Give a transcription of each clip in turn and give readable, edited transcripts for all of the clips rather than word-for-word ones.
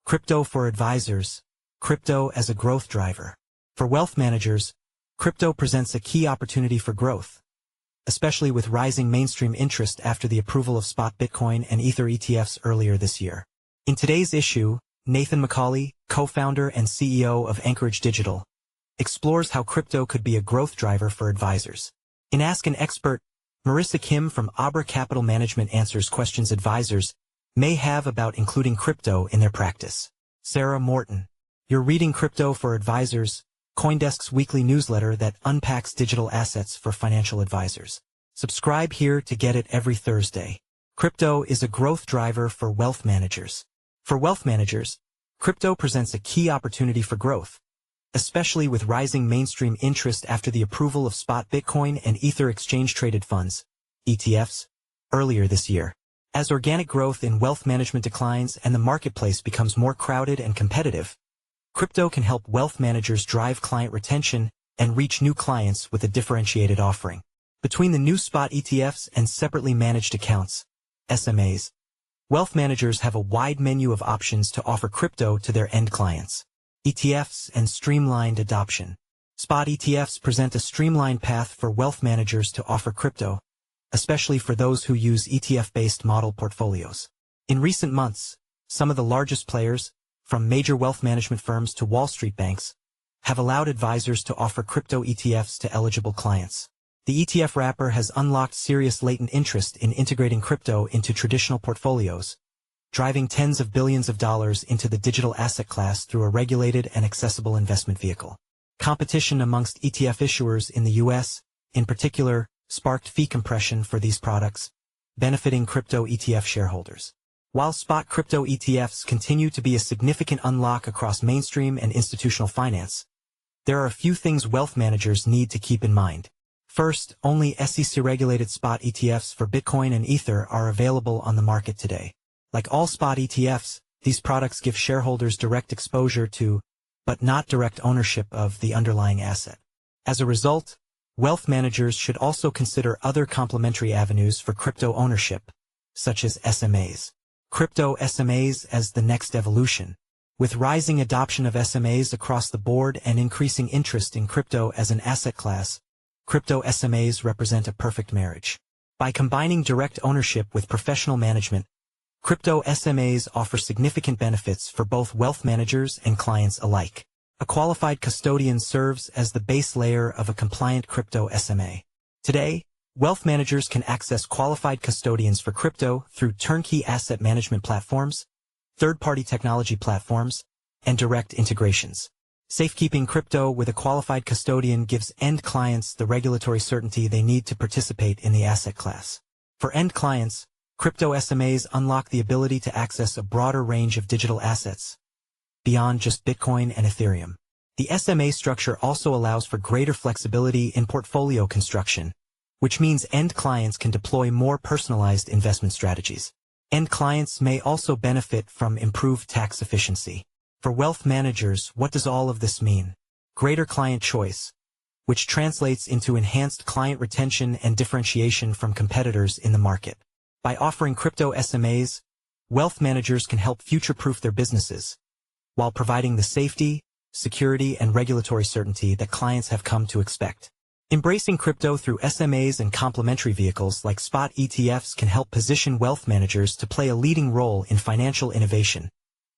Crypto for advisors, crypto as a growth driver. For wealth managers, crypto presents a key opportunity for growth, especially with rising mainstream interest after the approval of spot Bitcoin and Ether ETFs earlier this year. In today's issue, Nathan McCauley, co-founder and CEO of Anchorage Digital, explores how crypto could be a growth driver for advisors. In Ask an Expert, Marissa Kim from Abra Capital Management answers questions advisors may have about including crypto in their practice. Sarah Morton, you're reading Crypto for Advisors, CoinDesk's weekly newsletter that unpacks digital assets for financial advisors. Subscribe here to get it every Thursday. Crypto is a growth driver for wealth managers. For wealth managers, crypto presents a key opportunity for growth, especially with rising mainstream interest after the approval of spot Bitcoin and Ether exchange-traded funds, ETFs, earlier this year. As organic growth in wealth management declines and the marketplace becomes more crowded and competitive, crypto can help wealth managers drive client retention and reach new clients with a differentiated offering. Between the new spot ETFs and separately managed accounts, SMAs, wealth managers have a wide menu of options to offer crypto to their end clients. ETFs and streamlined adoption. Spot ETFs present a streamlined path for wealth managers to offer crypto, especially for those who use ETF-based model portfolios. In recent months, some of the largest players, from major wealth management firms to Wall Street banks, have allowed advisors to offer crypto ETFs to eligible clients. The ETF wrapper has unlocked serious latent interest in integrating crypto into traditional portfolios, driving tens of billions of dollars into the digital asset class through a regulated and accessible investment vehicle. Competition amongst ETF issuers in the U.S., in particular, sparked fee compression for these products, benefiting crypto ETF shareholders. While spot crypto ETFs continue to be a significant unlock across mainstream and institutional finance, there are a few things wealth managers need to keep in mind. First, only SEC-regulated spot ETFs for Bitcoin and Ether are available on the market today. Like all spot ETFs, these products give shareholders direct exposure to, but not direct ownership of, the underlying asset. As a result, wealth managers should also consider other complementary avenues for crypto ownership, such as SMAs. Crypto SMAs as the next evolution. With rising adoption of SMAs across the board and increasing interest in crypto as an asset class, crypto SMAs represent a perfect marriage. By combining direct ownership with professional management, crypto SMAs offer significant benefits for both wealth managers and clients alike. A qualified custodian serves as the base layer of a compliant crypto SMA. Today, wealth managers can access qualified custodians for crypto through turnkey asset management platforms, third-party technology platforms, and direct integrations. Safekeeping crypto with a qualified custodian gives end clients the regulatory certainty they need to participate in the asset class. For end clients, crypto SMAs unlock the ability to access a broader range of digital assets, beyond just Bitcoin and Ethereum. The SMA structure also allows for greater flexibility in portfolio construction, which means end clients can deploy more personalized investment strategies. End clients may also benefit from improved tax efficiency. For wealth managers, what does all of this mean? Greater client choice, which translates into enhanced client retention and differentiation from competitors in the market. By offering crypto SMAs, wealth managers can help future-proof their businesses, while providing the safety, security, and regulatory certainty that clients have come to expect. Embracing crypto through SMAs and complementary vehicles like spot ETFs can help position wealth managers to play a leading role in financial innovation,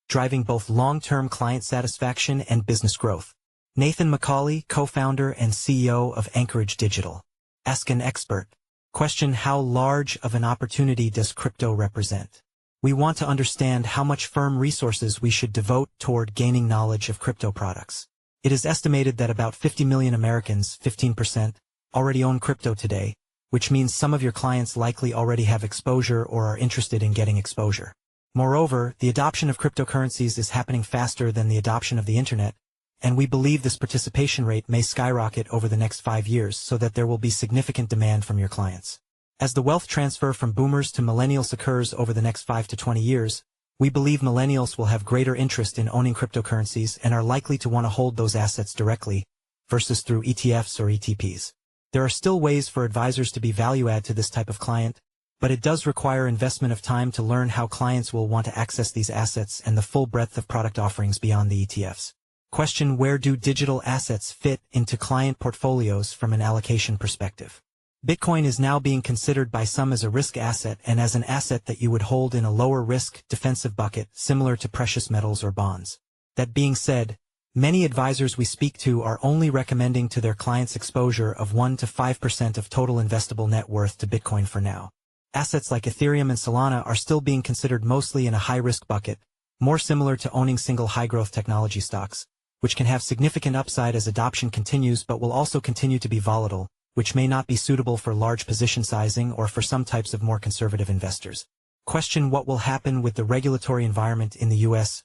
driving both long-term client satisfaction and business growth. Nathan McCauley, co-founder and CEO of Anchorage Digital. Ask an Expert. Question: how large of an opportunity does crypto represent? We want to understand how much firm resources we should devote toward gaining knowledge of crypto products. It is estimated that about 50 million Americans, 15%, already own crypto today, which means some of your clients likely already have exposure or are interested in getting exposure. Moreover, the adoption of cryptocurrencies is happening faster than the adoption of the internet, and we believe this participation rate may skyrocket over the next 5 years so that there will be significant demand from your clients. As the wealth transfer from boomers to millennials occurs over the next 5 to 20 years, we believe millennials will have greater interest in owning cryptocurrencies and are likely to want to hold those assets directly, versus through ETFs or ETPs. There are still ways for advisors to be value-add to this type of client, but it does require investment of time to learn how clients will want to access these assets and the full breadth of product offerings beyond the ETFs. Question: where do digital assets fit into client portfolios from an allocation perspective? Bitcoin is now being considered by some as a risk asset and as an asset that you would hold in a lower risk, defensive bucket, similar to precious metals or bonds. That being said, many advisors we speak to are only recommending to their clients exposure of 1 to 5% of total investable net worth to Bitcoin for now. Assets like Ethereum and Solana are still being considered mostly in a high-risk bucket, more similar to owning single high-growth technology stocks, which can have significant upside as adoption continues but will also continue to be volatile, which may not be suitable for large position sizing or for some types of more conservative investors. Question: what will happen with the regulatory environment in the US?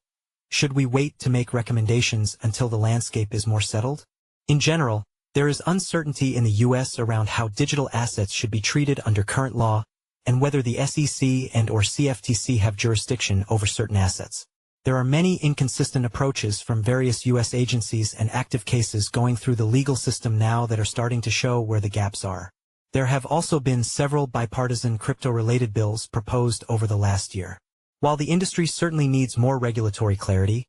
Should we wait to make recommendations until the landscape is more settled? In general, there is uncertainty in the US around how digital assets should be treated under current law, and whether the SEC and/or CFTC have jurisdiction over certain assets. There are many inconsistent approaches from various U.S. agencies and active cases going through the legal system now that are starting to show where the gaps are. There have also been several bipartisan crypto-related bills proposed over the last year. While the industry certainly needs more regulatory clarity,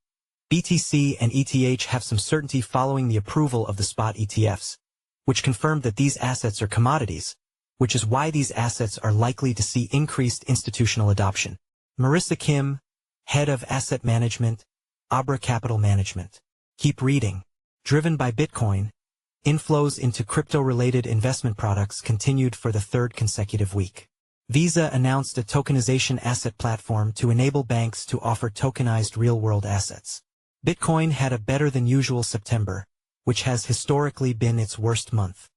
BTC and ETH have some certainty following the approval of the spot ETFs, which confirmed that these assets are commodities, which is why these assets are likely to see increased institutional adoption. Marissa Kim, Head of Asset Management, Abra Capital Management. Keep reading. Driven by Bitcoin, inflows into crypto-related investment products continued for the third consecutive week. Visa announced a tokenization asset platform to enable banks to offer tokenized real-world assets. Bitcoin had a better-than-usual September, which has historically been its worst month.